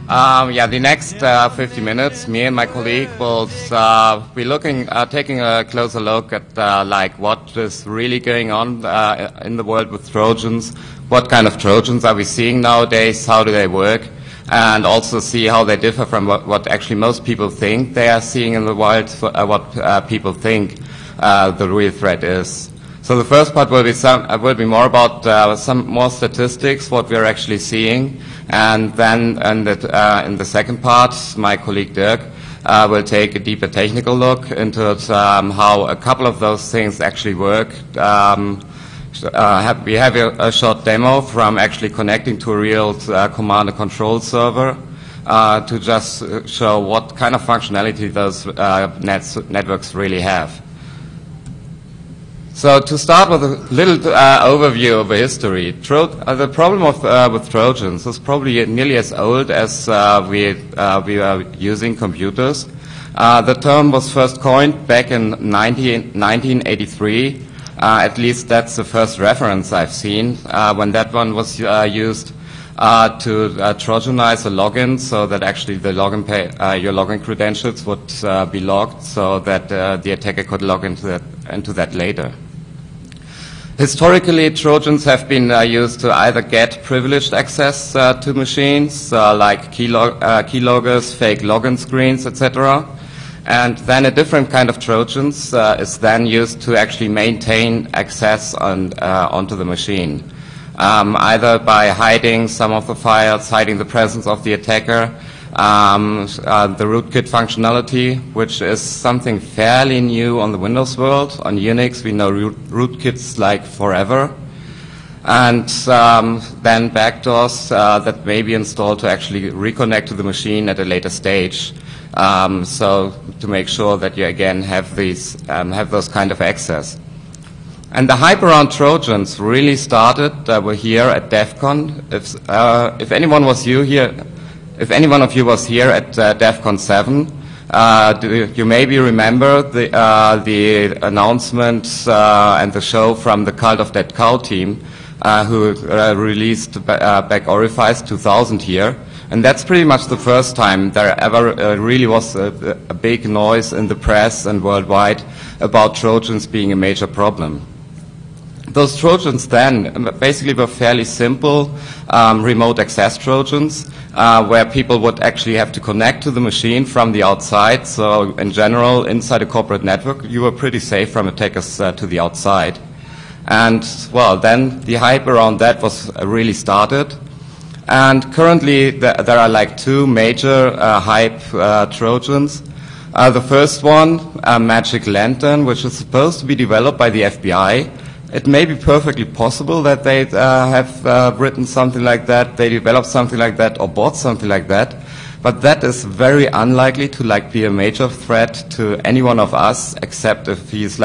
Yeah, the next 50 minutes, me and my colleague will be taking a closer look at like what is really going on in the world with Trojans. What kind of Trojans are we seeing nowadays? How do they work? And also see how they differ from what actually most people think they are seeing in the wild, what people think the real threat is. So the first part will be more about some more statistics, what we are actually seeing, and then in the second part, my colleague Dirk will take a deeper technical look into how a couple of those things actually work. We have a short demo from actually connecting to a real command and control server to just show what kind of functionality those networks really have. So to start with a little overview of the history, the problem with Trojans is probably nearly as old as we are using computers. The term was first coined back in 1983. At least that's the first reference I've seen when that one was used to Trojanize a login, so that actually the your login credentials would be logged, so that the attacker could log into that later. Historically, Trojans have been used to either get privileged access to machines, like keyloggers, fake login screens, etc. And then a different kind of Trojans is then used to actually maintain access onto the machine, either by hiding some of the files, hiding the presence of the attacker, the rootkit functionality, which is something fairly new on the Windows world. On Unix, we know rootkits like forever. And then backdoors that may be installed to actually reconnect to the machine at a later stage. So to make sure that you again have those kind of access. And the hype around Trojans really started here at DEFCON. If anyone was here. If any one of you was here at DEFCON 7, you maybe remember the announcement and the show from the Cult of Dead Cow team, who released back Orifice 2000 here. And that's pretty much the first time there ever really was a big noise in the press and worldwide about Trojans being a major problem. Those Trojans then basically were fairly simple remote access Trojans, where people would actually have to connect to the machine from the outside. So in general, inside a corporate network, you were pretty safe from attackers to the outside. And well, then the hype around that was really started. And currently there are like two major hype Trojans. The first one, Magic Lantern, which is supposed to be developed by the FBI. It may be perfectly possible that they have written something like that, they developed something like that, or bought something like that, but that is very unlikely to be a major threat to any one of us, except if he's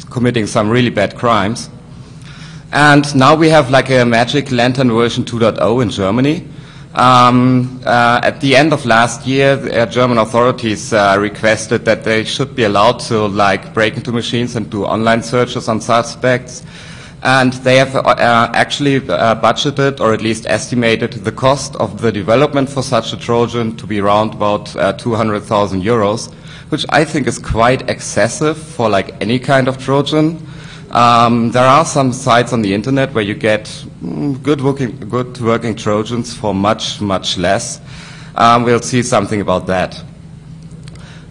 committing some really bad crimes. And now we have a Magic Lantern version 2.0 in Germany. At the end of last year, the German authorities requested that they should be allowed to break into machines and do online searches on suspects. And they have actually budgeted, or at least estimated, the cost of the development for such a Trojan to be around about 200,000 euros, which I think is quite excessive for any kind of Trojan. There are some sites on the internet where you get good working Trojans for much, much less. We'll see something about that.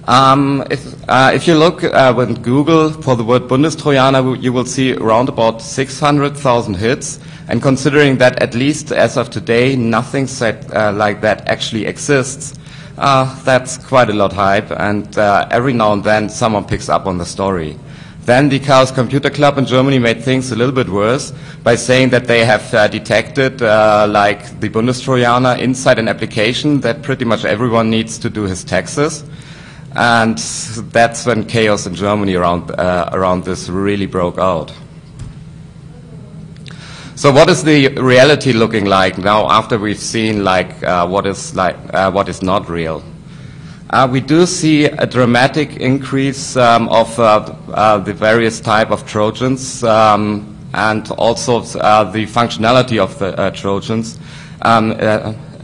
If you look with Google for the word Bundestrojaner, you will see around about 600,000 hits. And considering that at least as of today, nothing like that actually exists, that's quite a lot of hype. And every now and then someone picks up on the story. Then the Chaos Computer Club in Germany made things a little bit worse by saying that they have detected the Bundestrojaner inside an application that pretty much everyone needs to do his taxes. And that's when chaos in Germany around this really broke out. So what is the reality looking like now after we've seen what is not real? We do see a dramatic increase of the various type of Trojans and also the functionality of the Trojans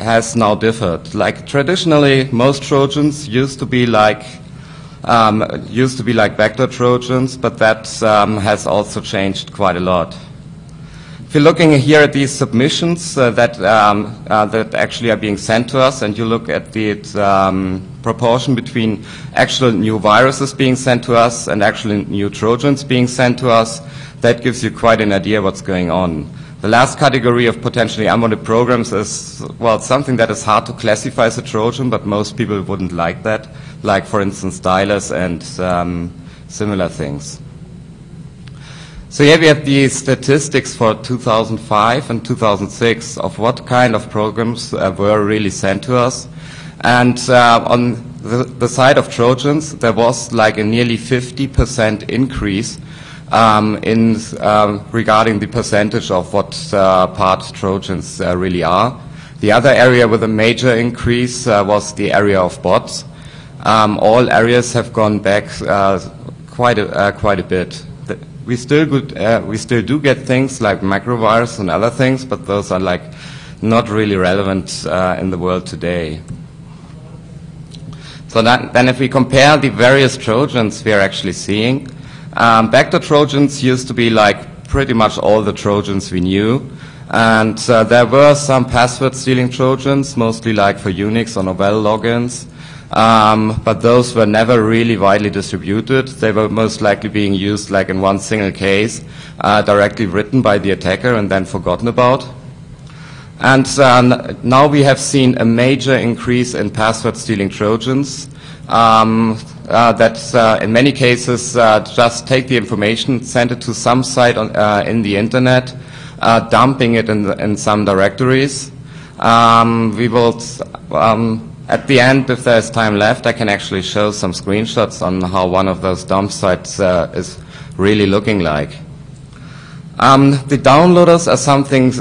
has now differed. Like traditionally, most Trojans used to be like vector Trojans, but that has also changed quite a lot. If you're looking here at these submissions that actually are being sent to us, and you look at the proportion between actual new viruses being sent to us and actually new Trojans being sent to us, that gives you quite an idea what's going on. The last category of potentially unwanted programs is, well, something that is hard to classify as a Trojan, but most people wouldn't like that, like, for instance, dialers and similar things. So here we have the statistics for 2005 and 2006 of what kind of programs were really sent to us. And on the side of Trojans, there was like a nearly 50% increase regarding the percentage of what part Trojans really are. The other area with a major increase was the area of bots. All areas have gone back quite a bit. We still do get things like macrovirus and other things, but those are like not really relevant in the world today. So then if we compare the various Trojans we are actually seeing, vector Trojans used to be like pretty much all the Trojans we knew, and there were some password stealing Trojans, mostly like for Unix or Novell logins. But those were never really widely distributed. They were most likely being used like in one single case, directly written by the attacker and then forgotten about. And now we have seen a major increase in password stealing Trojans that in many cases just take the information, send it to some site in the internet, dumping it in some directories. We will at the end, if there's time left, I can actually show some screenshots on how one of those dump sites is really looking like. The downloaders are something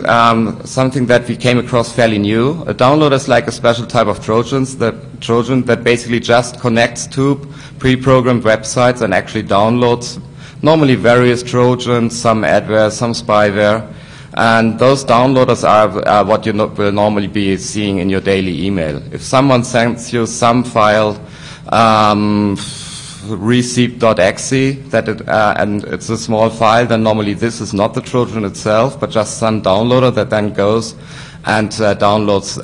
that we came across fairly new. A downloader is like a special type of Trojan that basically just connects to pre-programmed websites and actually downloads normally various Trojans, some adware, some spyware. And those downloaders are what you will normally be seeing in your daily email. If someone sends you some file, receipt.exe, and it's a small file, then normally this is not the Trojan itself, but just some downloader that then goes and downloads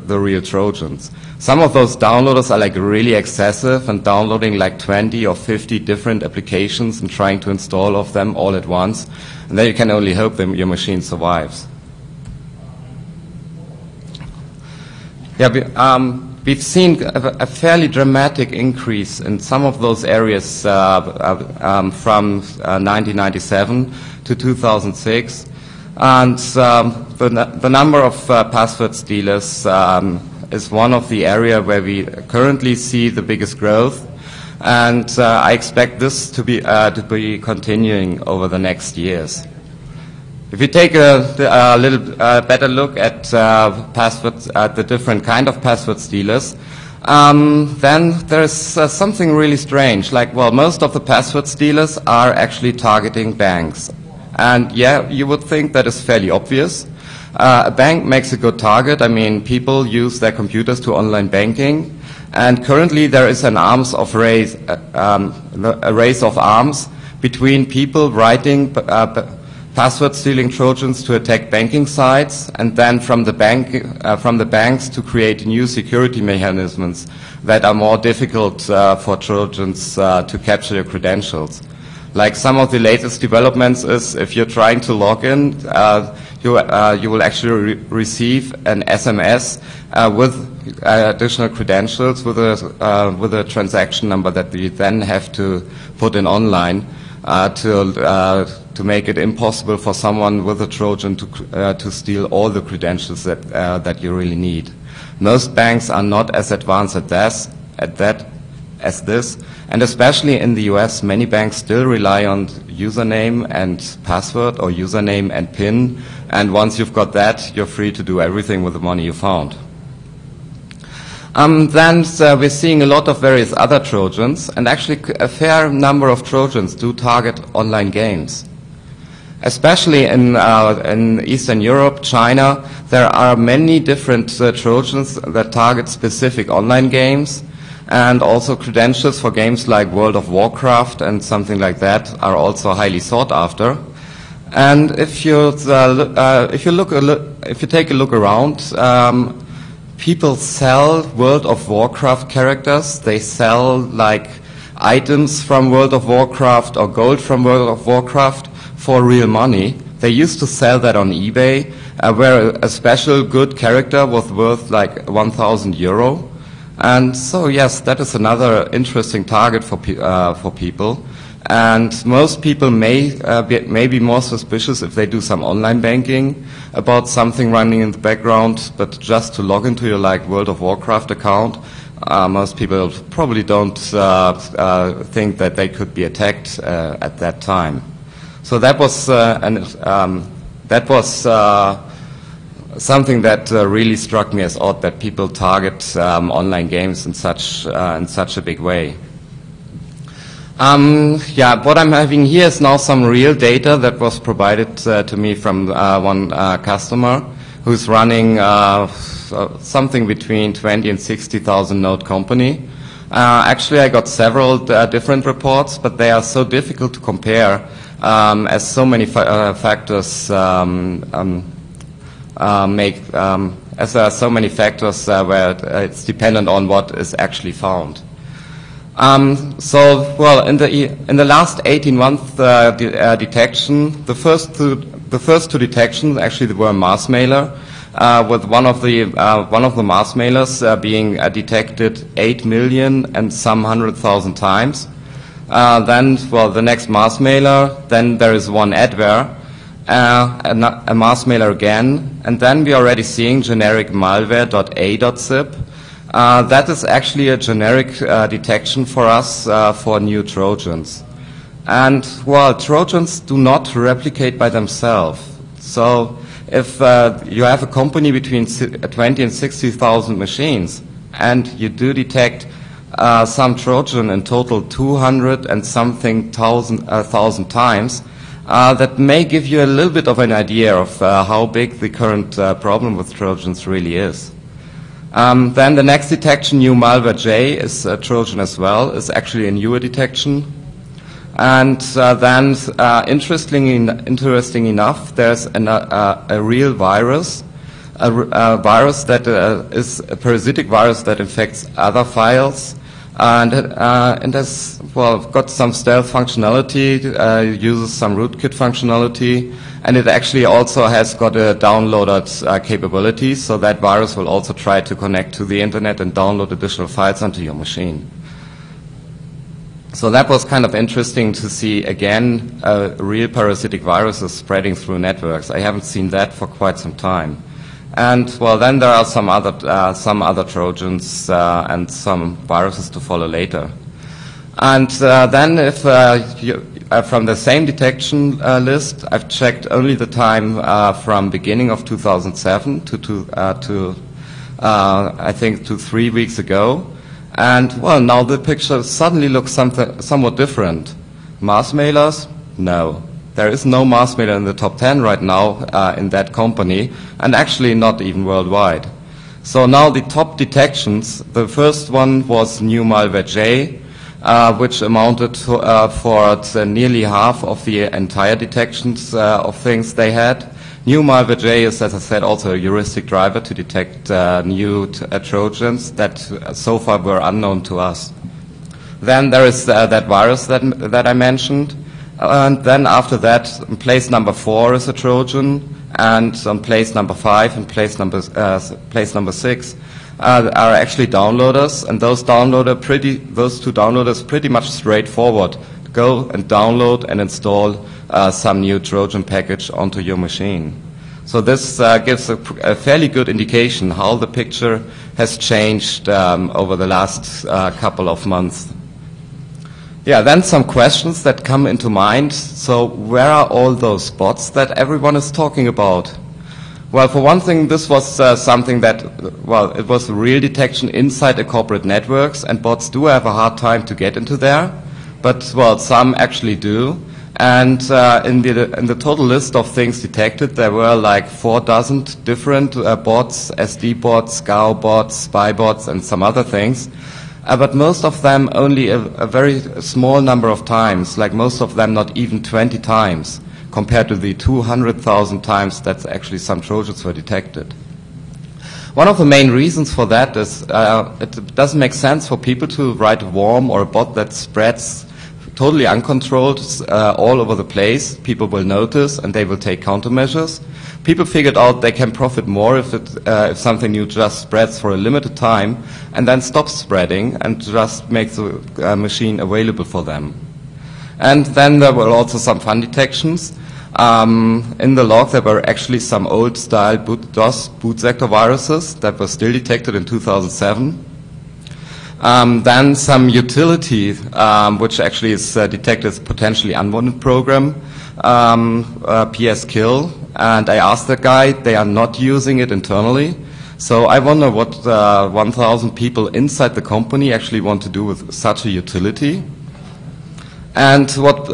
the real Trojans. Some of those downloaders are like really excessive and downloading like 20 or 50 different applications and trying to install of them all at once. And then you can only hope that your machine survives. Yeah, we've seen a fairly dramatic increase in some of those areas from 1997 to 2006. And the number of password stealers is one of the areas where we currently see the biggest growth. And I expect this to be continuing over the next years. If you take a little better look at passwords, at the different kind of password stealers, then there's something really strange. Like, well, most of the password stealers are actually targeting banks. And yeah, you would think that is fairly obvious. A bank makes a good target. I mean, people use their computers to online banking. And currently there is an race of arms between people writing password stealing Trojans to attack banking sites, and then from the banks to create new security mechanisms that are more difficult for Trojans to capture your credentials. Like some of the latest developments is if you're trying to log in, you will actually receive an SMS with additional credentials with a transaction number that you then have to put in online to make it impossible for someone with a Trojan to steal all the credentials that you really need. Most banks are not as advanced as this, and especially in the US, many banks still rely on username and password or username and PIN, and once you've got that, you're free to do everything with the money you found. Then we're seeing a lot of various other Trojans, and actually a fair number of Trojans do target online games. Especially in Eastern Europe, China, there are many different Trojans that target specific online games, and also credentials for games like World of Warcraft and something like that are also highly sought after. And if you take a look around, people sell World of Warcraft characters. They sell like items from World of Warcraft or gold from World of Warcraft for real money. They used to sell that on eBay, where a special good character was worth like 1,000 euro. And so yes, that is another interesting target for people. And most people may be more suspicious if they do some online banking about something running in the background, but just to log into your like World of Warcraft account, most people probably don't think that they could be attacked at that time. So that was something that really struck me as odd, that people target online games in such a big way. What I'm having here is now some real data that was provided to me from one customer who's running something between 20 and 60,000 node company. Actually, I got several different reports, but they are so difficult to compare as so many factors as there are so many factors where it's dependent on what is actually found. In the last 18 months detection, the first two detections actually were mass mailer, with one of the mass mailers being detected 8 million and some 100,000 times. Then the next mass mailer, then there is one Adware, a mass mailer again, and then we're already seeing generic malware.a.zip. That is actually a generic detection for us for new Trojans. And Trojans do not replicate by themselves. So if you have a company between 20 and 60,000 machines, and you do detect some Trojan in total 200 and something thousand times, that may give you a little bit of an idea of how big the current problem with Trojans really is. Then the next detection, new malware J, is a Trojan as well, is actually a newer detection. And then, interesting enough, there's a real virus, a virus that is a parasitic virus that infects other files, and has got some stealth functionality, uses some rootkit functionality, and it actually also has got a downloaded capability, so that virus will also try to connect to the internet and download additional files onto your machine. So that was kind of interesting to see, again, real parasitic viruses spreading through networks. I haven't seen that for quite some time. And then there are some other Trojans and some viruses to follow later. And then if from the same detection list, I've checked only the time from beginning of 2007 to I think to 3 weeks ago. And now the picture suddenly looks somewhat different. Mass mailers? No. There is no mass mailer in the top 10 right now in that company, and actually not even worldwide. So now the top detections, the first one was new malware J, which amounted to, for nearly half of the entire detections of things they had. New malware J is, as I said, also a heuristic driver to detect new Trojans that so far were unknown to us. Then there is that virus that I mentioned. And then after that, place number 4 is a Trojan, and on place number 5 and place number 6 are actually downloaders, and those two downloaders pretty much straightforward. Go and download and install some new Trojan package onto your machine. So this gives a fairly good indication how the picture has changed over the last couple of months. Yeah, then some questions that come into mind. So where are all those bots that everyone is talking about? Well, for one thing, this was something that, it was a real detection inside the corporate networks, and bots do have a hard time to get into there. But, some actually do. And in the total list of things detected, there were like 4,000 different bots, SD bots, SCOW bots, spy bots, and some other things. But most of them only a very small number of times, like most of them not even 20 times, compared to the 200,000 times that actually some Trojans were detected. One of the main reasons for that is it doesn't make sense for people to write a worm or a bot that spreads totally uncontrolled all over the place. People will notice and they will take countermeasures. People figured out they can profit more if something new just spreads for a limited time and then stops spreading and just makes the machine available for them. And then there were also some fun detections. In the log there were actually some old style DOS boot sector viruses that were still detected in 2007. Then some utility, which actually is detected as potentially unwanted program, PS-kill, and I asked the guy, they are not using it internally. So I wonder what 1,000 people inside the company actually want to do with such a utility. And what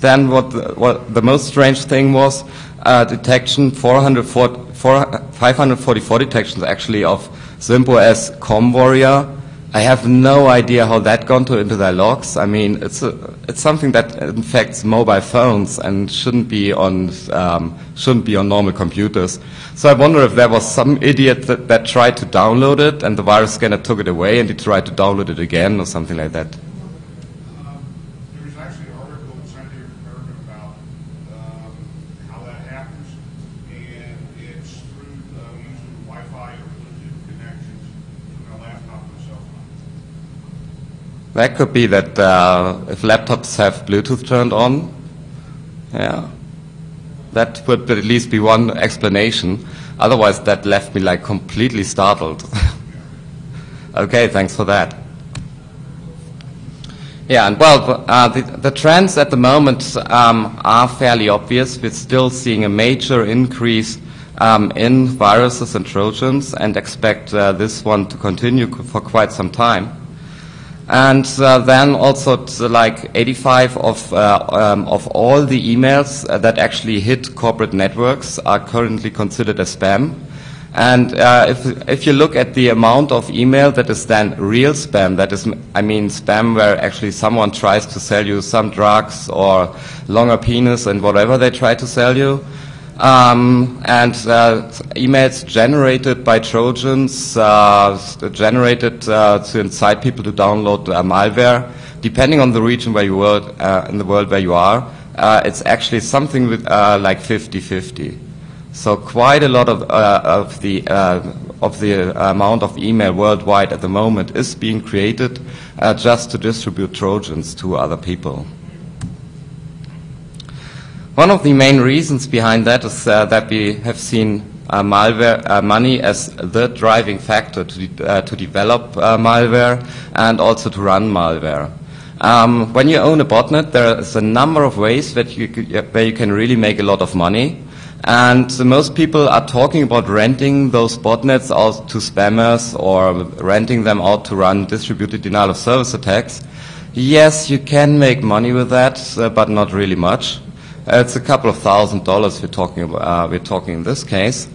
the most strange thing was detection 544 detections actually of Simpo as Com Warrior. I have no idea how that got into their logs. I mean, it's something that infects mobile phones and shouldn't be on normal computers. So I wonder if there was some idiot that tried to download it and the virus scanner took it away and he tried to download it again or something like that. There's actually an article in Scientific American about how that happens, and it's through using Wi-Fi or Bluetooth connections between a laptop and a cell phone. That could be that if laptops have Bluetooth turned on, yeah, that would at least be one explanation. Otherwise, that left me like completely startled. Okay, thanks for that. Yeah, and well, the trends at the moment are fairly obvious. We're still seeing a major increase in viruses and Trojans, and expect this one to continue for quite some time. And then also like 85 of all the emails that actually hit corporate networks are currently considered as spam. And if you look at the amount of email that is then real spam, that is, I mean, spam where actually someone tries to sell you some drugs or longer penis and whatever they try to sell you, and emails generated by Trojans, generated to incite people to download malware, depending on the region where you are, in the world where you are, it's actually something with like 50-50. So quite a lot of the amount of email worldwide at the moment is being created just to distribute Trojans to other people. One of the main reasons behind that is that we have seen malware money as the driving factor to develop malware and also to run malware. When you own a botnet, there is a number of ways that where you can really make a lot of money. And most people are talking about renting those botnets out to spammers or renting them out to run distributed denial of service attacks. Yes, you can make money with that, but not really much. It's a couple of $1,000s we're talking in this case.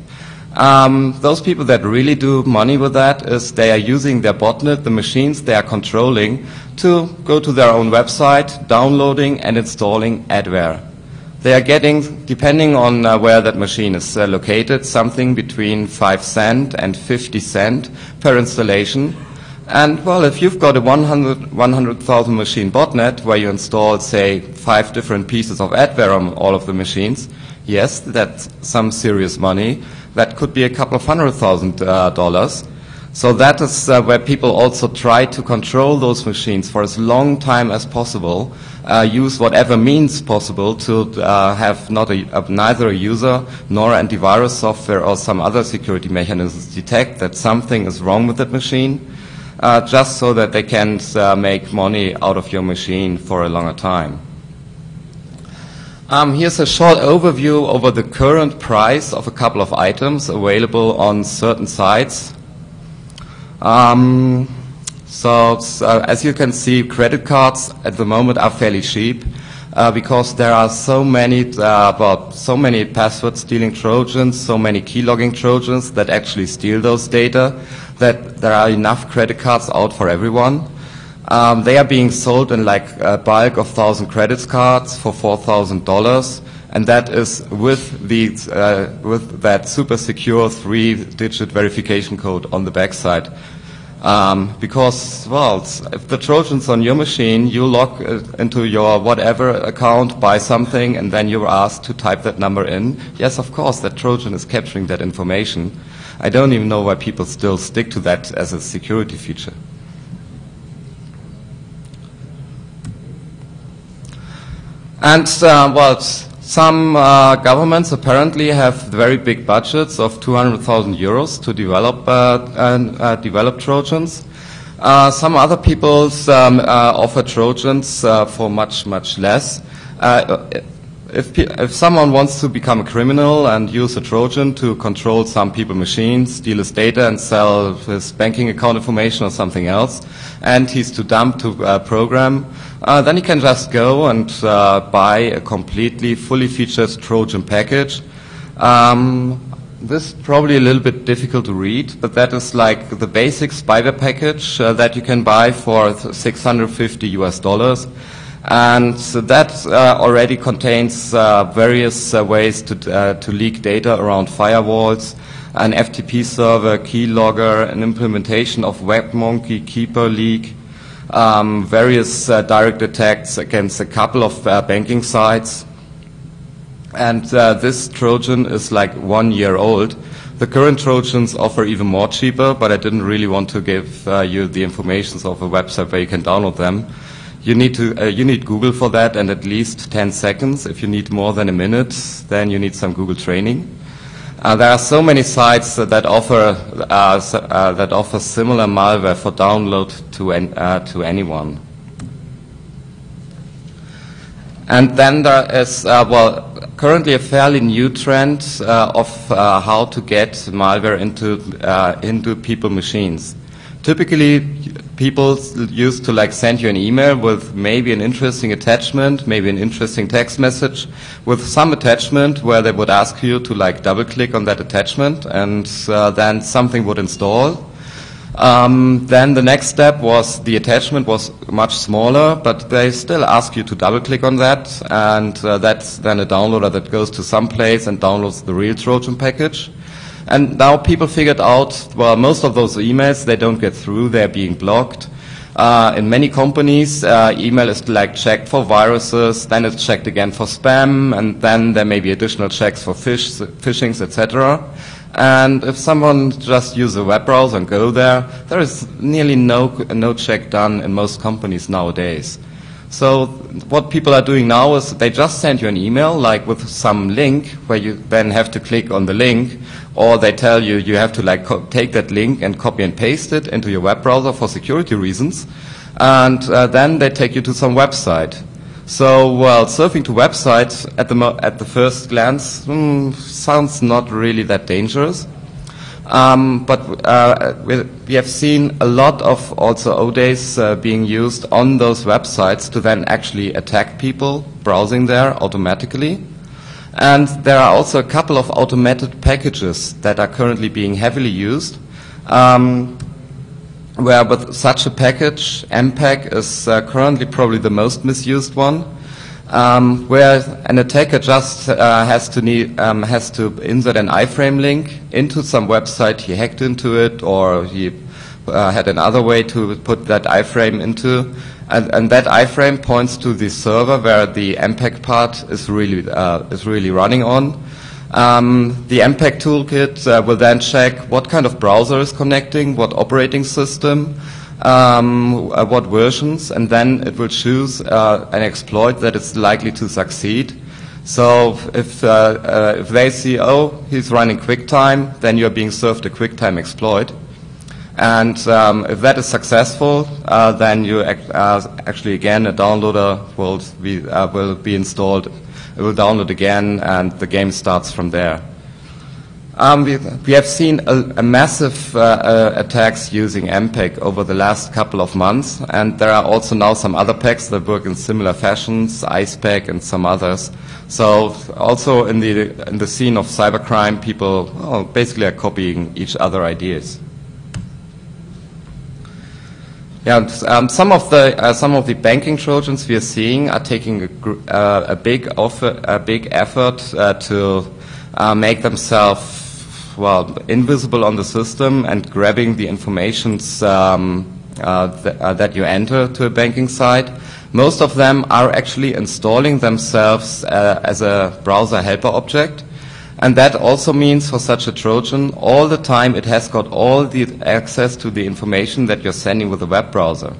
Those people that really do money with that is they are using their botnet, the machines they are controlling, to go to their own website, downloading and installing Adware. They are getting, depending on where that machine is located, something between 5 cents and 50 cents per installation. And well, if you've got a 100,000 machine botnet where you install, say, 5 different pieces of Adware on all of the machines, yes, that's some serious money. That could be a couple of $100,000. So that is where people also try to control those machines for as long time as possible, use whatever means possible to have neither a user nor antivirus software or some other security mechanisms detect that something is wrong with that machine, just so that they can make money out of your machine for a longer time. Here's a short overview over the current price of a couple of items available on certain sites. So as you can see, credit cards at the moment are fairly cheap. because there are so many password stealing Trojans, so many keylogging Trojans that actually steal those data, that there are enough credit cards out for everyone. They are being sold in like a bulk of 1,000 credit cards for $4,000, and that is with that super secure 3-digit verification code on the backside. Because, well, if the Trojan's on your machine, you log into your whatever account, buy something, and then you're asked to type that number in. Yes, of course, that Trojan is capturing that information. I don't even know why people still stick to that as a security feature. And, well, some governments apparently have very big budgets of 200,000 euros to develop Trojans. Some other people offer Trojans for much, much less. If someone wants to become a criminal and use a Trojan to control some people's machines, steal his data and sell his banking account information or something else, and he's too dumb to program, then he can just go and buy a completely fully featured Trojan package. This is probably a little bit difficult to read, but that is like the basic spyware package that you can buy for $650 US. And so that already contains various ways to leak data around firewalls, an FTP server, keylogger, an implementation of WebMonkey, Keeper leak, various direct attacks against a couple of banking sites. And this Trojan is like 1 year old. The current Trojans offer even more cheaper, but I didn't really want to give you the information of a website where you can download them. You need Google for that, and at least 10 seconds. If you need more than a minute, then you need some Google training. There are so many sites that offer similar malware for download to anyone. And then there is currently a fairly new trend of how to get malware into people's machines. Typically, people used to like send you an email with maybe an interesting attachment, maybe an interesting text message with some attachment where they would ask you to like double click on that attachment, and then something would install. Then the next step was the attachment was much smaller, but they still ask you to double click on that, and that's then a downloader that goes to some place and downloads the real Trojan package. And now people figured out, well, most of those emails, they don't get through, they're being blocked. In many companies, email is like checked for viruses, then it's checked again for spam, and then there may be additional checks for phishings, etc. And if someone just uses a web browser and go there, there is nearly no check done in most companies nowadays. So what people are doing now is they just send you an email, like with some link, where you then have to click on the link, or they tell you you have to like take that link and copy and paste it into your web browser for security reasons, and then they take you to some website. So, well, surfing to websites at the first glance sounds not really that dangerous. But we have seen a lot of also ODAs being used on those websites to then actually attack people browsing there automatically. And there are also a couple of automated packages that are currently being heavily used, where with such a package, MPack is currently probably the most misused one. Where an attacker just has to insert an iframe link into some website he hacked into it, or he had another way to put that iframe into, and that iframe points to the server where the MPack part is really running on. The MPack toolkit will then check what kind of browser is connecting, what operating system, what versions, and then it will choose an exploit that is likely to succeed. So if they see, oh, he's running QuickTime, then you're being served a QuickTime exploit. And if that is successful, then you actually again a downloader will be installed. It will download again, and the game starts from there. We have seen a massive attacks using MPEG over the last couple of months, and there are also now some other packs that work in similar fashions, IcePack and some others. So also in the scene of cybercrime, people basically are copying each other ideas. Yeah, some of the banking Trojans we are seeing are taking a big effort to make themselves invisible on the system and grabbing the informations that you enter to a banking site. Most of them are actually installing themselves as a browser helper object. And that also means for such a Trojan, all the time it has got all the access to the information that you're sending with a web browser.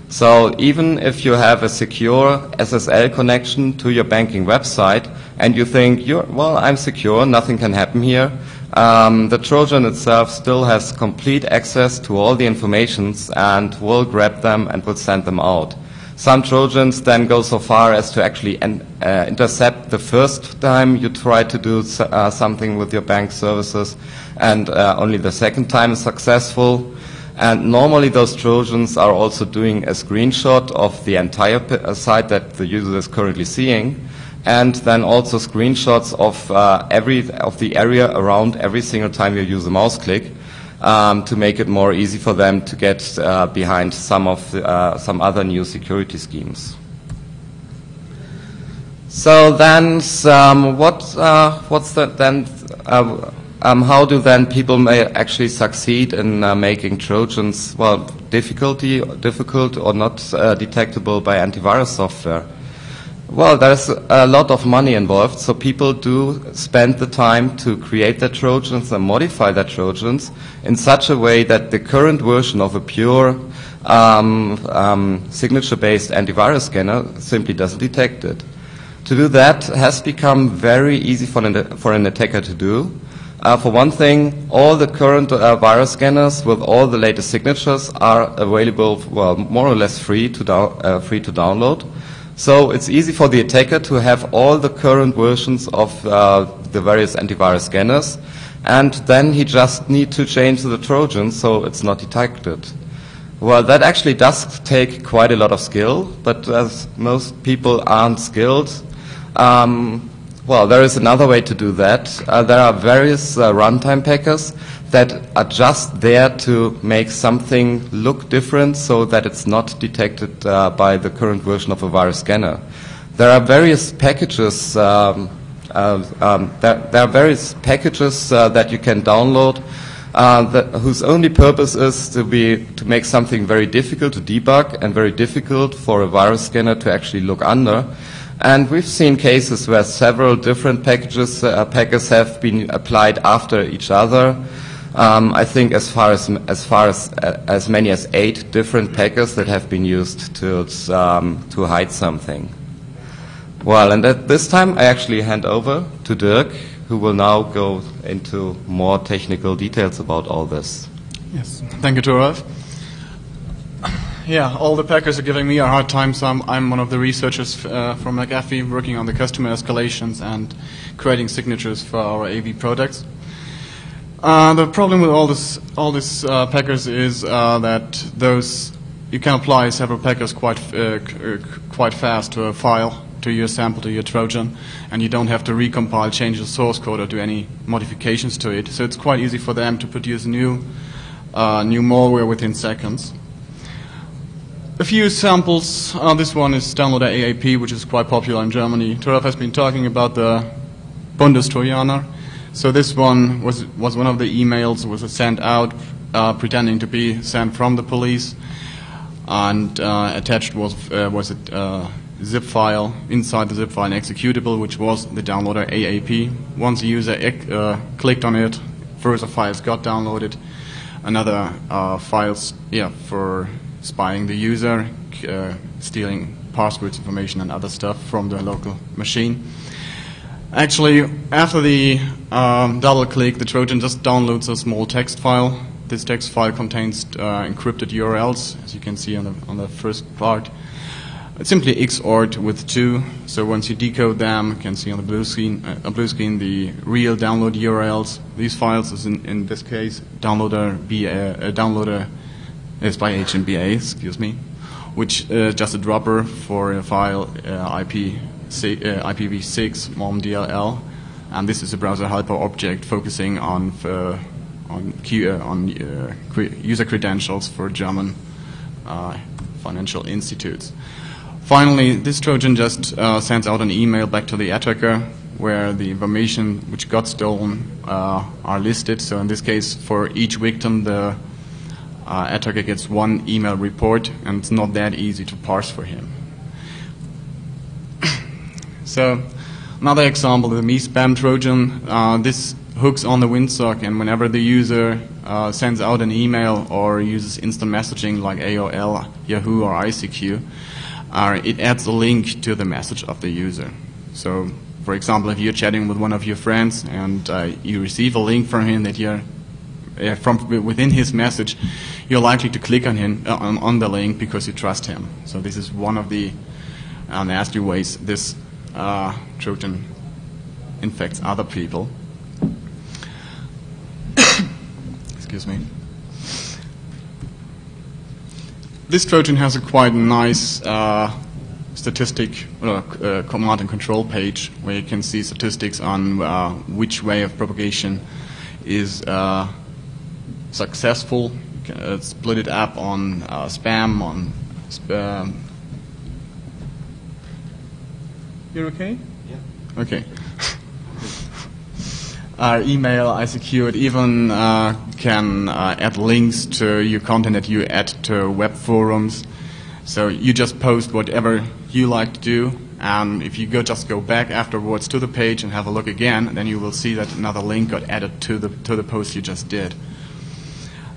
So even if you have a secure SSL connection to your banking website and you think, I'm secure, nothing can happen here, the Trojan itself still has complete access to all the informations and will grab them and will send them out. Some Trojans then go so far as to actually intercept the first time you try to do something with your bank services, and only the second time is successful. And normally those Trojans are also doing a screenshot of the entire site that the user is currently seeing, and then also screenshots of the area around every single time you use a mouse click, to make it more easy for them to get behind some other new security schemes. So then, how do then people may actually succeed in making Trojans difficult or not detectable by antivirus software? Well, there's a lot of money involved, so people do spend the time to create their Trojans and modify their Trojans in such a way that the current version of a pure signature-based antivirus scanner simply doesn't detect it. To do that has become very easy for an attacker to do. For one thing, all the current virus scanners with all the latest signatures are available, more or less free to download. So it's easy for the attacker to have all the current versions of the various antivirus scanners, and then he just needs to change the Trojan so it's not detected. Well, that actually does take quite a lot of skill, but as most people aren't skilled, there is another way to do that. There are various runtime packers that are just there to make something look different so that it's not detected by the current version of a virus scanner. There are various packages. There are various packages that you can download whose only purpose is to make something very difficult to debug and very difficult for a virus scanner to actually look under. And we've seen cases where several different packers have been applied after each other. I think as many as 8 different packers that have been used to hide something. Well, and at this time I actually hand over to Dirk, who will now go into more technical details about all this. Yes, thank you, Toralv. Yeah, all the packers are giving me a hard time, so I'm one of the researchers from McAfee working on the customer escalations and creating signatures for our AV products. The problem with all this packers is that you can apply several packers quite fast to a file, to your sample, to your Trojan, and you don't have to recompile, change the source code, or do any modifications to it. So it's quite easy for them to produce new malware within seconds. A few samples. This one is downloader AAP, which is quite popular in Germany. Toralv has been talking about the Bundestrojaner. So this one was one of the emails was sent out pretending to be sent from the police, and attached was a zip file. Inside the zip file, an executable, which was the downloader AAP. Once the user clicked on it, further files got downloaded. Another files, for spying the user, stealing passwords information and other stuff from the local machine. Actually, after the double click, the Trojan just downloads a small text file. This text file contains encrypted URLs, as you can see on the first part. It's simply XORed with 2. So once you decode them, you can see on the blue screen the real download URLs. These files is in this case downloader is by HMBA, excuse me, which just a dropper for a file IPv6 MOM-DLL, and this is a browser helper object focusing on user credentials for German financial institutes. Finally, this Trojan just sends out an email back to the attacker where the information which got stolen are listed. So in this case, for each victim, the attacker gets one email report, and it's not that easy to parse for him. So another example, the ME-Spam Trojan. This hooks on the windsock, and whenever the user sends out an email or uses instant messaging like AOL, Yahoo, or ICQ, it adds a link to the message of the user. So, for example, if you're chatting with one of your friends and you receive a link from him that you're from within his message, you're likely to click on him on the link because you trust him. So this is one of the nasty ways this Trojan infects other people. Excuse me. This Trojan has a quite nice statistic command and control page where you can see statistics on which way of propagation is successful. You can split it up on spam, on spam. You're okay? Yeah. Okay. Email, ICQ, it even can add links to your content that you add to web forums. So you just post whatever you like to do, and if you just go back afterwards to the page and have a look again, then you will see that another link got added to the post you just did.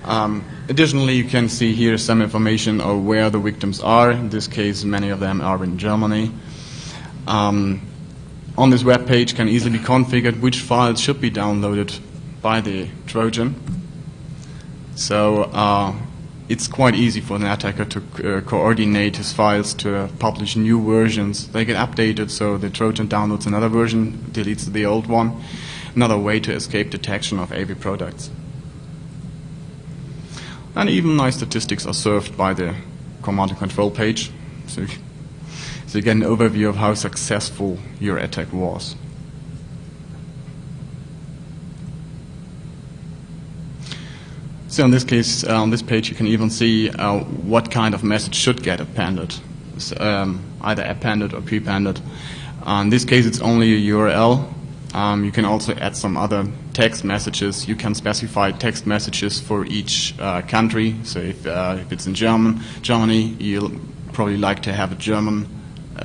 Additionally, you can see here some information of where the victims are. In this case, many of them are in Germany. On this web page can easily be configured which files should be downloaded by the Trojan. So it's quite easy for an attacker to coordinate his files to publish new versions. They get updated, so the Trojan downloads another version, deletes the old one. Another way to escape detection of AV products. And even nice statistics are served by the command and control page. So you get an overview of how successful your attack was. So in this case, on this page, you can even see what kind of message should get appended, either appended or prepended. In this case, it's only a URL. You can also add some other text messages. You can specify text messages for each country. So if it's in Germany, you'll probably like to have a German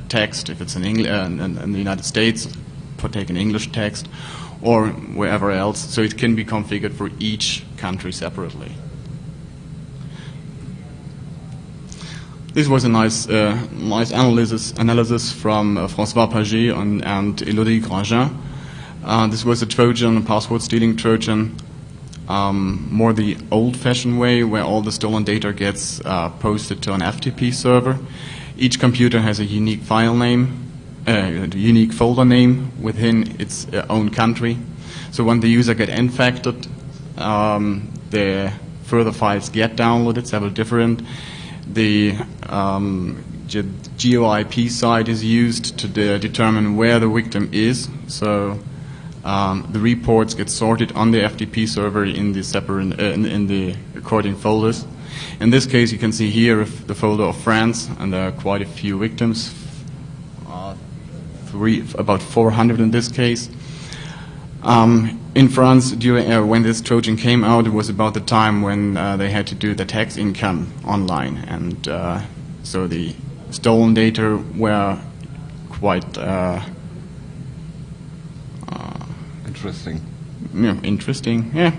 text. If it's in the United States, take an English text, or wherever else. So it can be configured for each country separately. This was a nice analysis from François Paget and Élodie Grandjean. This was a Trojan, a password stealing Trojan, more the old-fashioned way where all the stolen data gets posted to an FTP server. Each computer has a unique file name, a unique folder name within its own country. So when the user gets infected, the further files get downloaded, several different. The GeoIP site is used to determine where the victim is. So the reports get sorted on the FTP server in the separate in the according folders. In this case, you can see here the folder of France, and there are quite a few victims, about 400 in this case. In France, when this Trojan came out, it was about the time when they had to do the tax income online, and so the stolen data were quite interesting. Yeah, interesting. Yeah,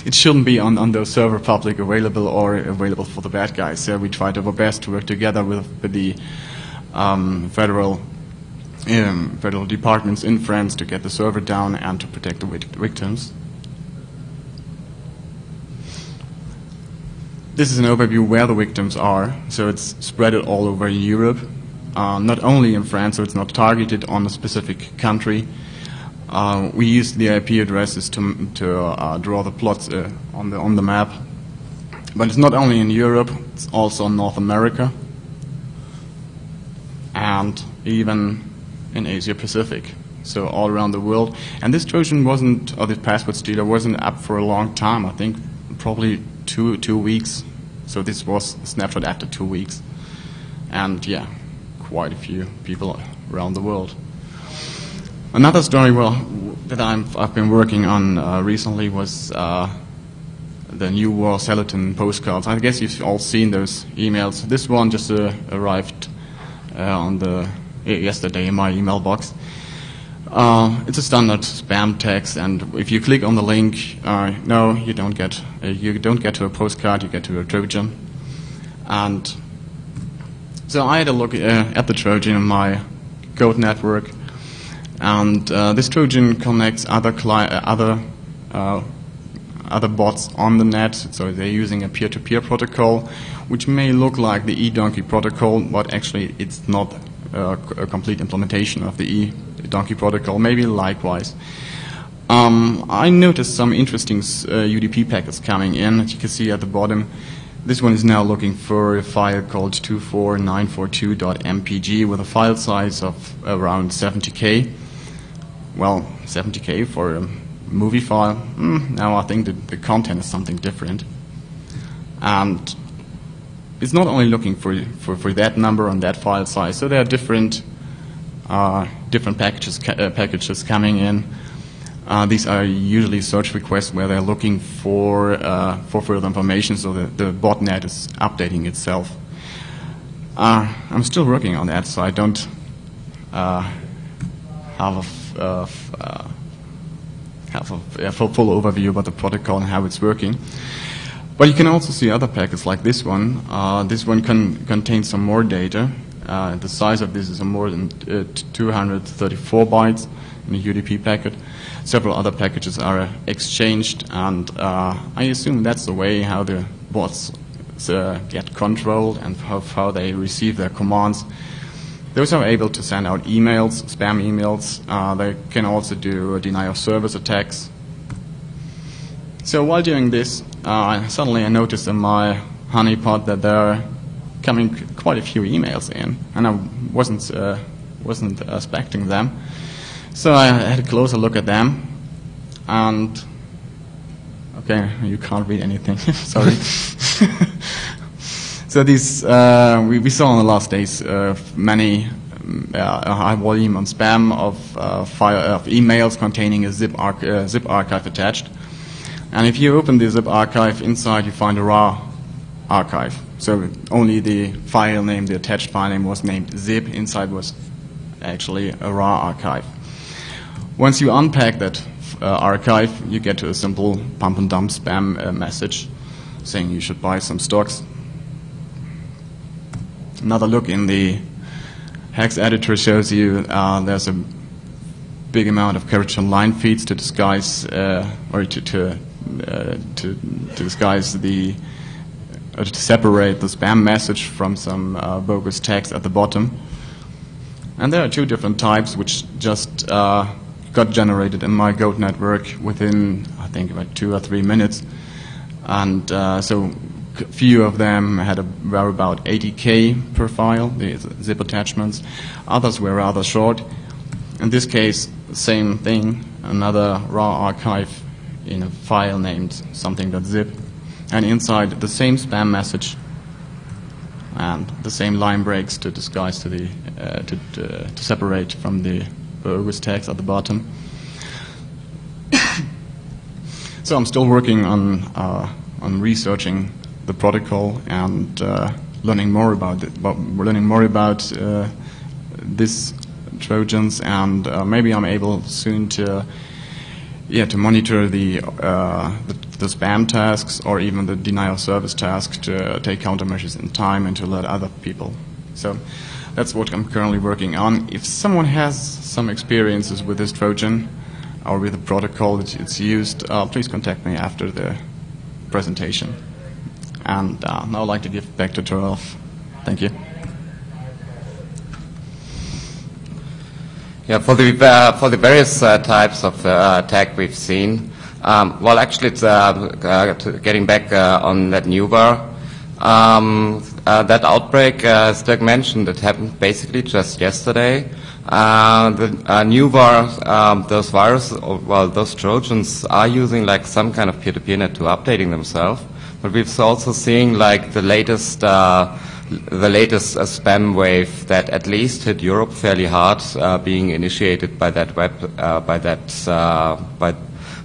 it shouldn't be on the server public available or available for the bad guys. So we tried our best to work together with the federal departments in France to get the server down and to protect the victims. This is an overview where the victims are. So it's spread all over Europe. not only in France, so it's not targeted on a specific country. We use the IP addresses to draw the plots on the map. But it's not only in Europe, it's also in North America and even in Asia Pacific, so all around the world. And this Trojan wasn't, or this password stealer wasn't up for a long time, I think probably two weeks. So this was a snapshot after 2 weeks. And yeah, quite a few people around the world. Another story that I've been working on recently was the Nuwar Zhelatin postcards. I guess you've all seen those emails. This one just arrived yesterday in my email box. It's a standard spam text, and if you click on the link, no, you don't get to a postcard. You get to a Trojan. And so I had a look at the Trojan in my code network, and this Trojan connects other bots on the net, so they're using a peer-to-peer protocol, which may look like the eDonkey protocol, but actually it's not a complete implementation of the eDonkey protocol, maybe likewise. I noticed some interesting UDP packets coming in, as you can see at the bottom. This one is now looking for a file called 24942.mpg with a file size of around 70K. Well, 70K for a movie file. Now I think that the content is something different, and it's not only looking for that number on that file size. So there are different packages coming in. These are usually search requests where they're looking for further information, so the botnet is updating itself. I'm still working on that, so I don't have a full overview about the protocol and how it's working. But you can also see other packets like this one. This one contains some more data. The size of this is more than 234 bytes in a UDP packet. Several other packages are exchanged, and I assume that's the way how the bots get controlled and how they receive their commands. Those are able to send out emails, spam emails. They can also do denial of service attacks. So while doing this, suddenly I noticed in my honeypot that there are coming quite a few emails in, and I wasn't expecting them. So I had a closer look at them, and okay, you can't read anything. Sorry. So these we saw in the last days many a high volume on spam of emails containing a zip archive attached, and if you open the zip archive, inside you find a raw archive. So only the file name, the attached file name, was named zip. Inside was actually a raw archive. Once you unpack that archive, you get to a simple pump and dump spam message saying you should buy some stocks. Another look in the hex editor shows you there's a big amount of character line feeds to disguise or to disguise the to separate the spam message from some bogus text at the bottom. And there are two different types which just got generated in my Goat network within, I think, about 2 or 3 minutes. And so few of them were about 80K per file, the zip attachments. Others were rather short. In this case, same thing, another raw archive in a file named something.zip, and inside the same spam message and the same line breaks to disguise to the to separate from the bogus text at the bottom. So I'm still working on researching the protocol and learning more about it, this Trojans, and maybe I'm able soon to monitor the spam tasks or even the denial of service task to take countermeasures in time and to alert other people. So that's what I'm currently working on. If someone has some experiences with this Trojan or with the protocol that it's used, please contact me after the presentation. And now I'd like to give back to Toralv. Thank you. Yeah, for the various types of attack we've seen, well, actually, it's getting back on that Nuwar. That outbreak, as Dirk mentioned, it happened basically just yesterday. The Nuwar, those viruses, well, those Trojans are using like some kind of peer-to-peer net to updating themselves. But we've also seen like the latest spam wave that at least hit Europe fairly hard, being initiated by that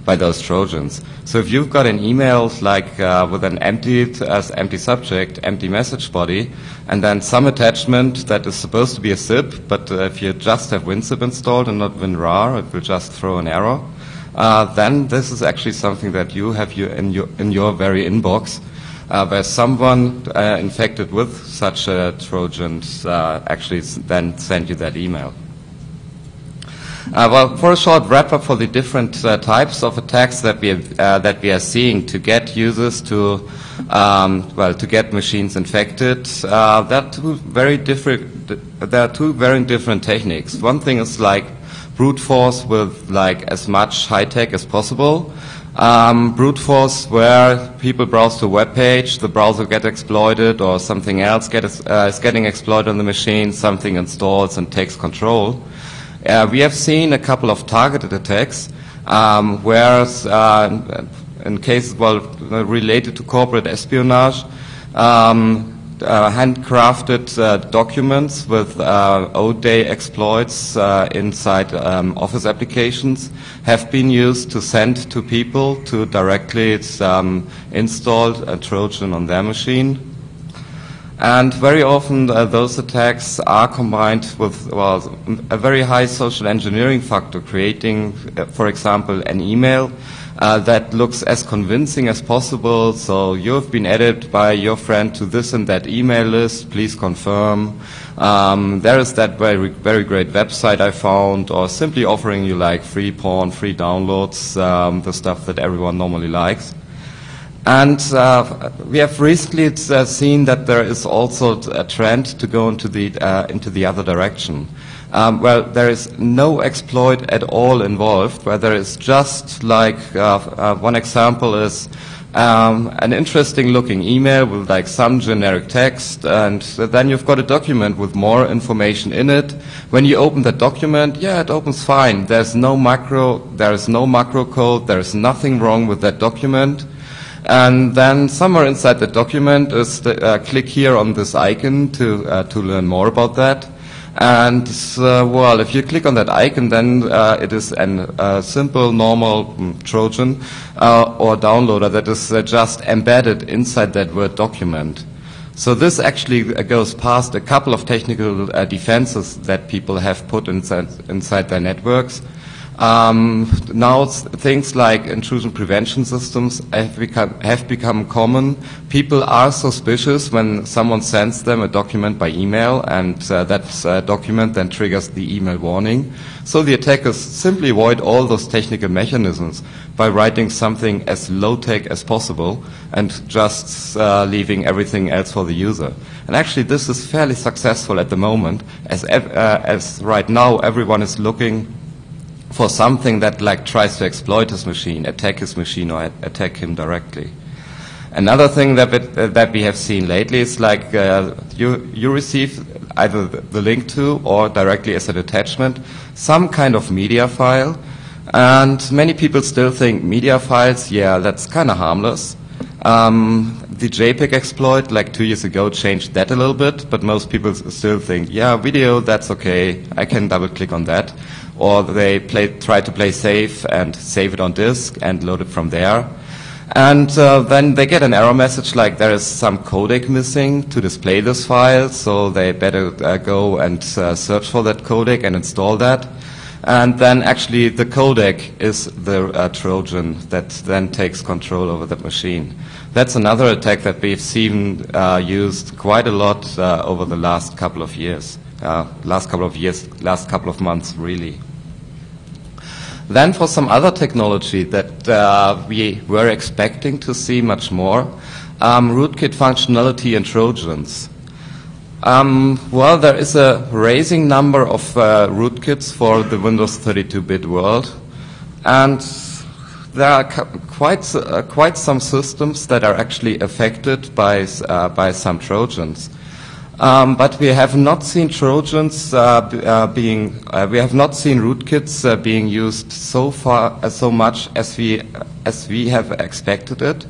by those Trojans. So if you've got an email like with an empty subject, empty message body, and then some attachment that is supposed to be a zip, but if you just have WinZip installed and not WinRAR, it will just throw an error. Then this is actually something that you have in your very inbox, where someone infected with such a Trojan actually then sent you that email. Well, for a short wrap-up for the different types of attacks that we are seeing to get users to get machines infected, there are two very different techniques. One thing is like brute force with like as much high-tech as possible. Brute force where people browse to a web page, the browser gets exploited, or something else is getting exploited on the machine, something installs and takes control. We have seen a couple of targeted attacks, whereas in cases related to corporate espionage, handcrafted documents with O-day exploits inside Office applications have been used to send to people to directly install a Trojan on their machine. And very often those attacks are combined with a very high social engineering factor, creating, for example, an email that looks as convincing as possible. So you have been added by your friend to this and that email list, please confirm. There is that very, very great website I found, or simply offering you like free porn, free downloads, the stuff that everyone normally likes. And we have recently seen that there is also a trend to go into the other direction. Well, there is no exploit at all involved, where there is just like one example is an interesting looking email with like some generic text, and then you've got a document with more information in it. When you open that document, yeah, it opens fine. There is no macro code, there is nothing wrong with that document. And then somewhere inside the document is click here on this icon to learn more about that. And well, if you click on that icon, then it is a simple, normal Trojan or downloader that is just embedded inside that Word document. So this actually goes past a couple of technical defenses that people have put inside their networks. Now things like intrusion prevention systems have become common. People are suspicious when someone sends them a document by email, and that document then triggers the email warning. So the attackers simply avoid all those technical mechanisms by writing something as low-tech as possible and just leaving everything else for the user. And actually this is fairly successful at the moment, as right now everyone is looking for something that like tries to exploit his machine, attack his machine, or attack him directly. Another thing that we have seen lately is like you receive either the link to or directly as an attachment some kind of media file, and many people still think media files, yeah, that's kind of harmless. The JPEG exploit like 2 years ago changed that a little bit, but most people still think, yeah, video, that's okay, I can double click on that. Or they try to play safe and save it on disk and load it from there. And then they get an error message like there is some codec missing to display this file, so they better go and search for that codec and install that. And then actually the codec is the Trojan that then takes control over the machine. That's another attack that we've seen used quite a lot over the last couple of years. Last couple of months, really. Then for some other technology that we were expecting to see much more, rootkit functionality in Trojans. Well, there is a rising number of rootkits for the Windows 32-bit world, and there are quite some systems that are actually affected by some Trojans. But we have not seen Trojans we have not seen rootkits being used so much as we have expected it.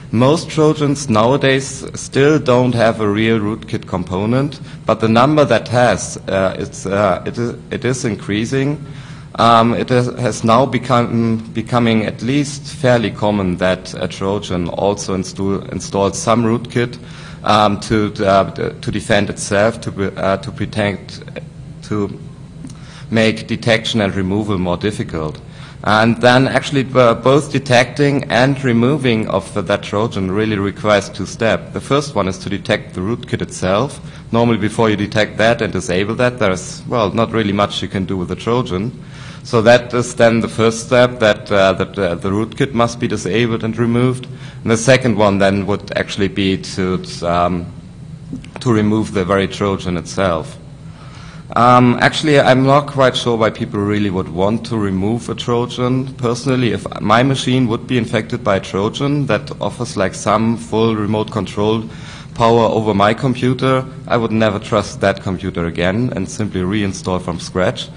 Most Trojans nowadays still don't have a real rootkit component, but the number that has, it is increasing. It has now becoming at least fairly common that a Trojan also installs some rootkit to defend itself, to make detection and removal more difficult. And then actually both detecting and removing of that Trojan really requires two steps. The first one is to detect the rootkit itself. Normally before you detect that and disable that, there's, well, not really much you can do with the Trojan. So that is then the first step, that the rootkit must be disabled and removed. And the second one then would actually be to remove the very Trojan itself. Actually, I'm not quite sure why people really would want to remove a Trojan. Personally, if my machine would be infected by a Trojan that offers like some full remote control power over my computer, I would never trust that computer again and simply reinstall from scratch.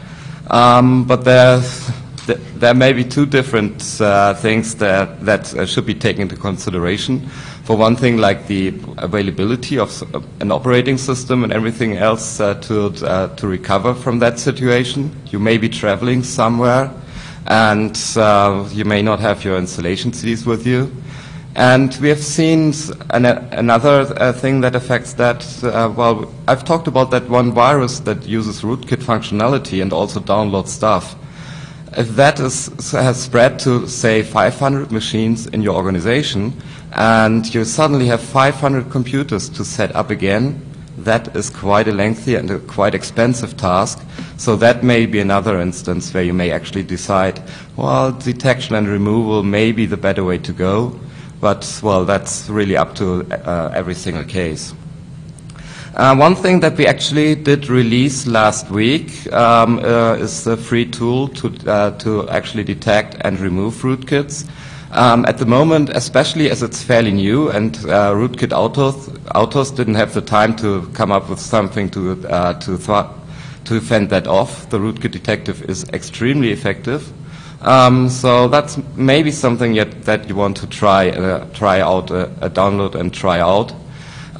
But there may be two different things that should be taken into consideration. For one thing, like the availability of an operating system and everything else to recover from that situation. You may be traveling somewhere, and you may not have your installation CDs with you. And we have seen another thing that affects that. Well, I've talked about that one virus that uses rootkit functionality and also downloads stuff. If that has spread to, say, 500 machines in your organization, and you suddenly have 500 computers to set up again, that is quite a lengthy and a quite expensive task. So that may be another instance where you may actually decide, well, detection and removal may be the better way to go. But, well, that's really up to every single case. One thing that we actually did release last week is a free tool to actually detect and remove rootkits. At the moment, especially as it's fairly new and rootkit authors didn't have the time to come up with something to fend that off, the rootkit detective is extremely effective. So that's maybe something that you want to try out, download and try out.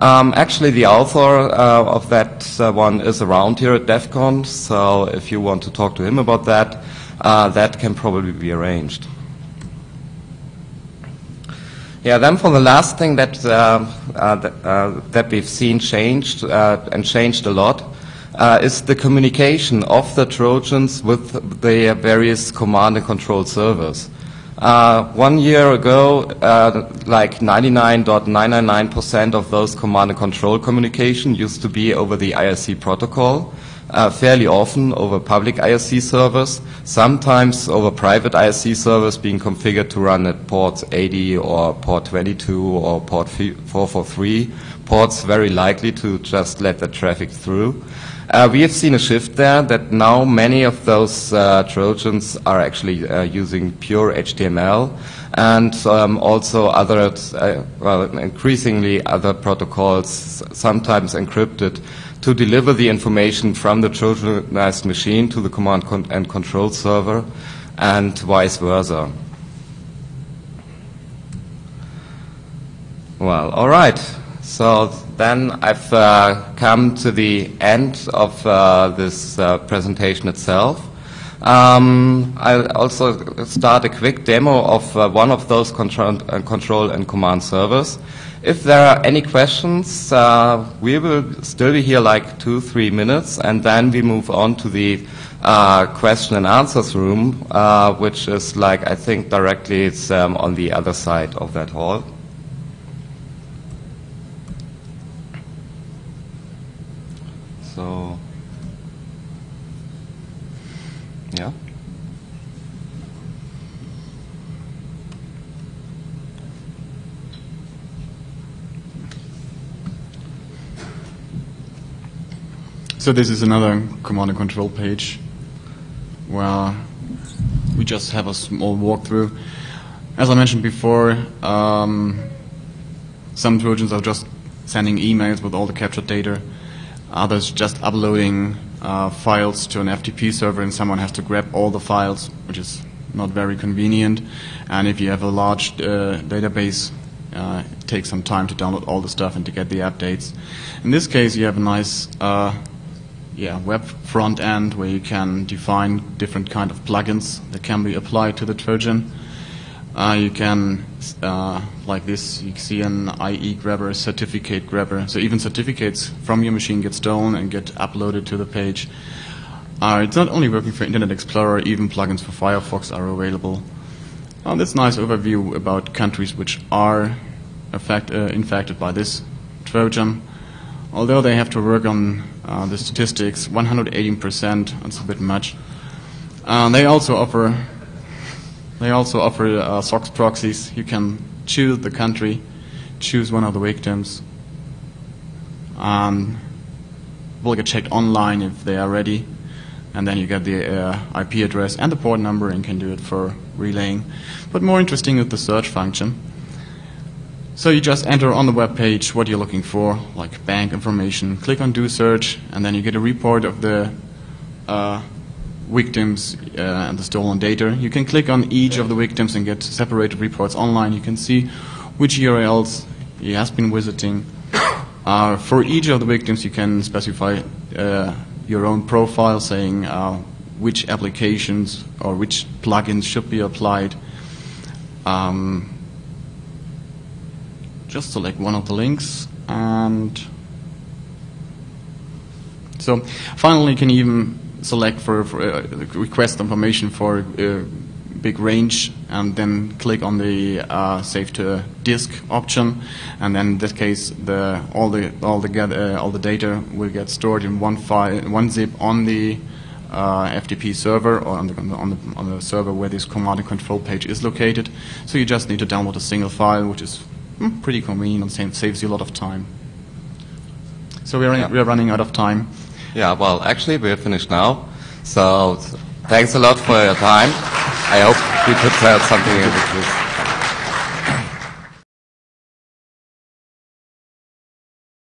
Actually, the author of that one is around here at DEFCON, so if you want to talk to him about that, that can probably be arranged. Yeah, then for the last thing that we've seen changed and changed a lot is the communication of the Trojans with the various command and control servers. 1 year ago, like 99.999% of those command and control communication used to be over the IRC protocol, fairly often over public IRC servers, sometimes over private IRC servers being configured to run at ports 80 or port 22 or port 443, ports very likely to just let the traffic through. We have seen a shift there, that now many of those Trojans are actually using pure HTML and also other, well, increasingly other protocols, sometimes encrypted, to deliver the information from the Trojanized machine to the command and control server and vice versa. Well, all right. So then I've come to the end of this presentation itself. I'll also start a quick demo of one of those control and command servers. If there are any questions, we will still be here like 2-3 minutes, and then we move on to the question and answers room, which is like, I think directly it's on the other side of that hall. So, yeah. So this is another command and control page where we just have a small walkthrough. As I mentioned before, some Trojans are just sending emails with all the captured data. Others just uploading files to an FTP server, and someone has to grab all the files, which is not very convenient. And if you have a large database, it takes some time to download all the stuff and to get the updates. In this case, you have a nice web front end where you can define different kind of plugins that can be applied to the Trojan. You can, like this, you see an IE grabber, a certificate grabber. So even certificates from your machine get stolen and get uploaded to the page. It's not only working for Internet Explorer, even plugins for Firefox are available. This nice overview about countries which are infected by this Trojan. Although they have to work on the statistics, 118%, that's a bit much. They also offer SOX proxies. You can choose the country, choose one of the victims, will get checked online if they are ready, and then you get the IP address and the port number and can do it for relaying. But more interesting is the search function. So you just enter on the web page what you're looking for, like bank information, click on do search, and then you get a report of the victims and the stolen data. You can click on each of the victims and get separated reports online. You can see which URLs he has been visiting. For each of the victims, you can specify your own profile, saying which applications or which plugins should be applied. Just select one of the links, and so finally you can even select for request information for a big range, and then click on the save to disk option, and then in this case all the data will get stored in one zip on the FTP server, or on the server where this command and control page is located. So you just need to download a single file, which is pretty convenient and saves you a lot of time. So we are running out of time. Yeah, well, actually, we're finished now. So thanks a lot for your time. I hope we could tell something in this.